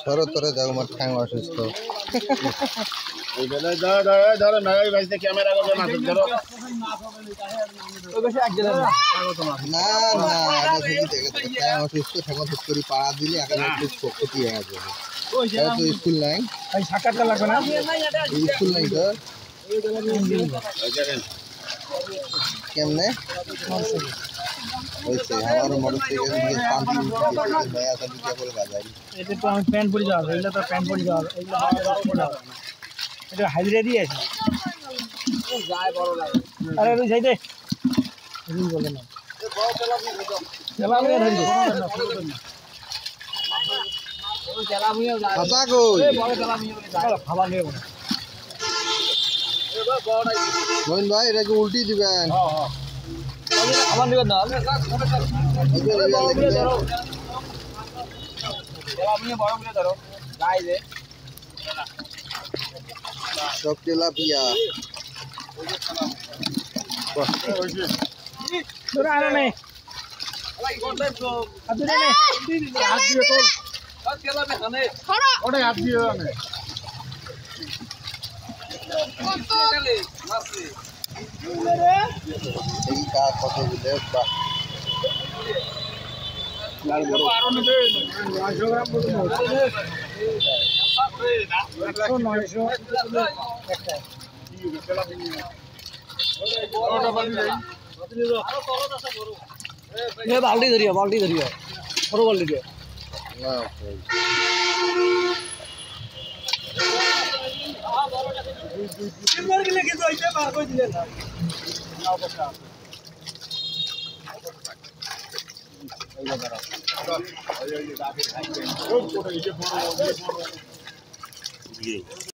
সরো তোরে যাও আমার ঠ্যাং অসুস্থ না না ঠ্যাং অসুস্থ ঠেকা ফুট করে পাড়া দিলে একেবারে খুব ক্ষতি হয়ে যাবে তো স্কুল নাই সাক্ষাৎকার লাগবে না স্কুল নাই তো কেমনে হয়েছে আমার মোটরসাইকেল শান্তি নয়া শান্তি বলে বাজাই এটা তো আমি প্যান্ট পরে যাওয়া এগুলো তো প্যান্ট পরে যাওয়া এগুলো এটা হাইব্রিড দিয়েছে আরে ওই সাইডে বলে না মোহিন ভাই এটাকে উল্টি দিবেন খাবার দিবেন না সব তেলাপিয়া কত বুঝে বা বাল্টি ধরিয়া বড় বাল্টি দিয়ে